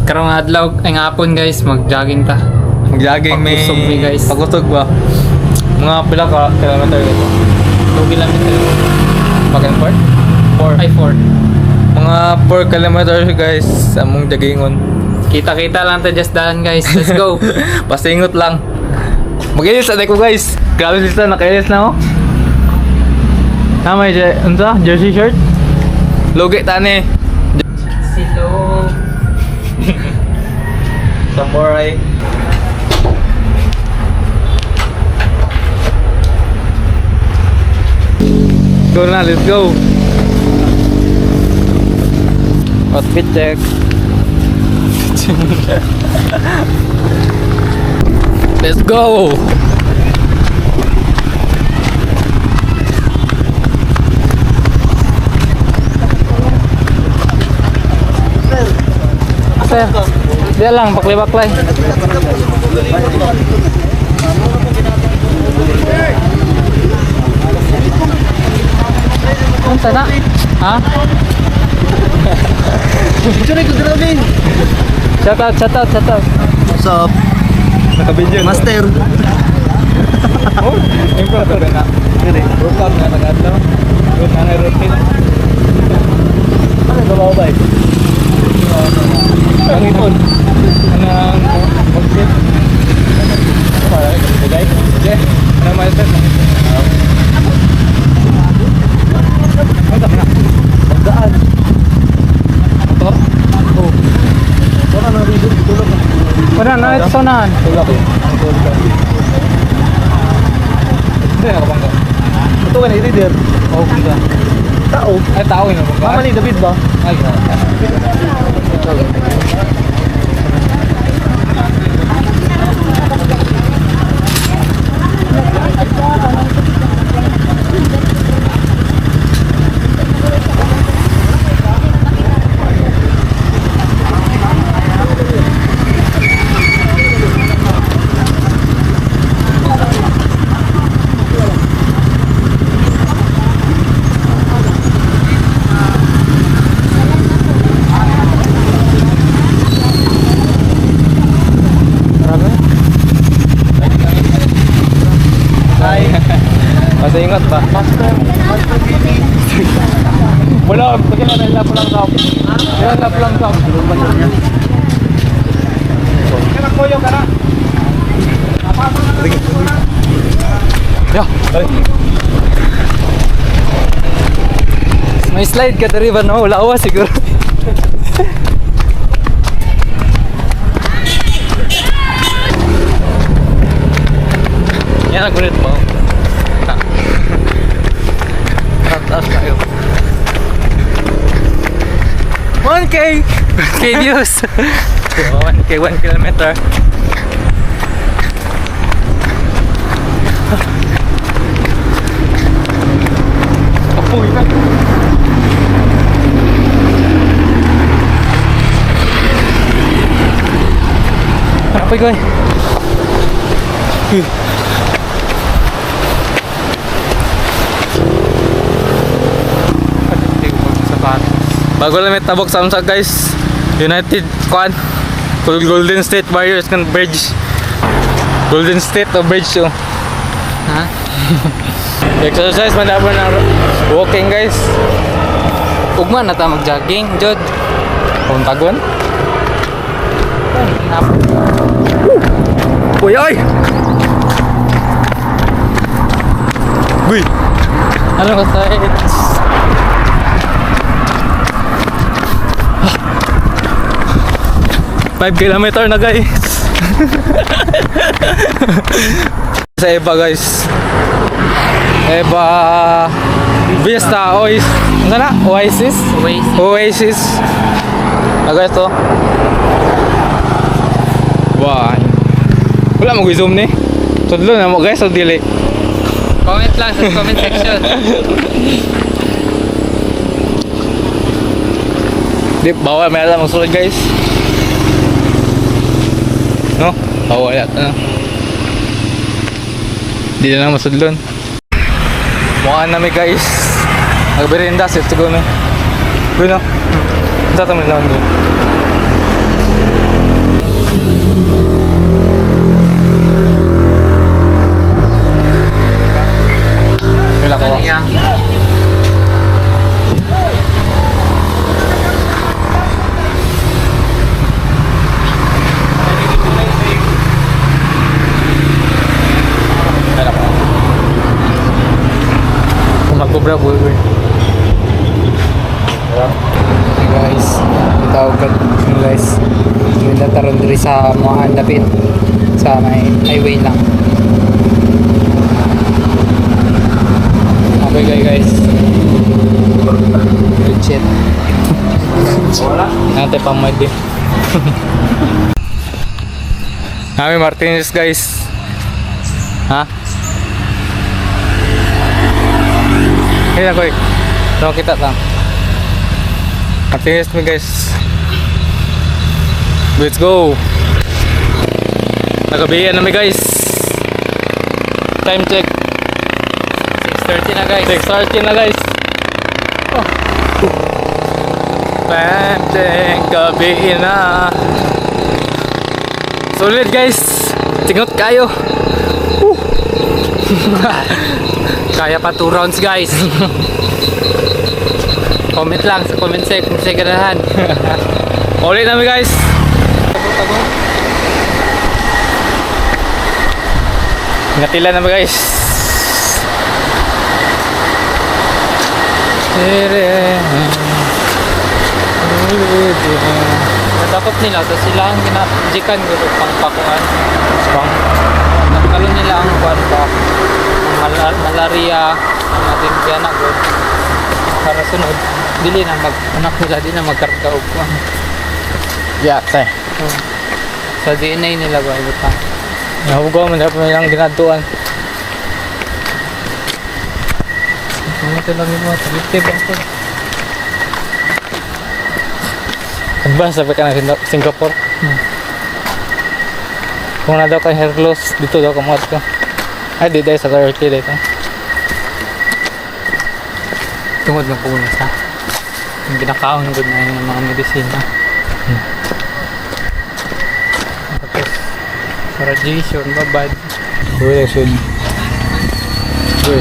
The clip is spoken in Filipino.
Karong adlaw ay hapon guys, mag-jogging ta. Mag-jogging may... Pagkusog mi, guys. Pagkusog ba? Mga pila ka kilometer ito? 2 kilometer. Bagan 4? Ay 4. Mga 4 kilometers guys, among jaggingon. Kita-kita lang ta just daan guys. Let's go. Pasingot lang. Mag-ilis na ko guys. Grabe sila, naka-ilis na ako. Tama yung jersey shirt? Logi tani. Hello. Samurai. Go na, let's go. Outfit check. Let's go. Sir, dia lang baklay-baklay. Ang sana? Ha? Picture ko grabe. Shout out, shout out, shout out. What's up? Naka-video. Master. Oh, improve ka na. Dire, workout na nag-adlaw. Good na routine. Ano ba ba? Ang ipon. Anong mag-sit? Para ito guys. Yeah. Ano may set? Pagdaan. Motor? Oh. Wala na rin tulog. Wala na ito sonahan. Tulog eh. Hindi nakabangga. Ito ka na i-reader. Oh, ganda. Tao. Ay, tao yun nabangga. Mama ni David ba? Ay, Masih ingat ba? Wala, bigyan na nila pulang sa akin. Yan na pulang sa akin. Kaya koyo ka na. Ya, ay. May slide ka dari ba no? Wala awa siguro. Yan ang gulit mo. Taas tayo. 1K! 1K views! 1K, 1 kilometer. Apoy na! Apoy ko eh! Bago lang may tabok sa Samsag guys. United Kwan Golden State Warriors kan bridge. Golden State o bridge oh. Ha? Exercise man dapat na walking guys. Ugma na ta mag-jogging, Jod. Kung tagon. Nap. Uy oy. Uy. Ano ka sa 5 kilometer na guys. Sa Eva guys. Eva Vista Oasis. Ano na? Oasis? Oasis. Guys to. Wah. Wala mo zoom ni. Tudlo na mo guys, so dili. Comment lang sa comment section. Di bawal may alam magsulod guys. No? Bawal at di na lang masudlon. Mukhaan namin guys. Nagberinda, set to go na. Go na. Sa tamin lang doon. Sobra boy. Hey guys, tawag ka guys. Yung nataron diri sa mga dapit sa may highway lang. Okay guys. Good shit. Wala. Nante pa mo din. Kami Martinez guys. Ha? Hey ako eh. So kita lang. Martinez mi guys. Let's go. Nagabihan na mi guys. Time check. 6:30 na guys. 6:30 na guys. Time check. Gabi na. Solid guys. Tingot kayo. Kaya pa 2 rounds guys. Comment lang sa comment section kung sa'yo ganahan. Ulit namin guys. Ngatila namin guys. Natakot nila tapos sila ang ginajikan ko pang pakuan. Nagkalon nila ang kuan pa. Malaria ang ating tiyanak ko. Para sunod, dili na mag-anak nila, di na magkarga og kuan. Yeah, say. Sa DNA nila ba ibutang. Nahugaw man dapat nilang ginatuan. Ito lang yung mga talitib ako. Advance sabi ka na Singapore. Kung na daw ka hair loss, dito daw kamuhat ka. Ay, di dahil sa Turkey dito. Tungod lang po sa yung ginakaon ko na yung mga medisina. Tapos, sa radiation, babad. Uy, should. Uy.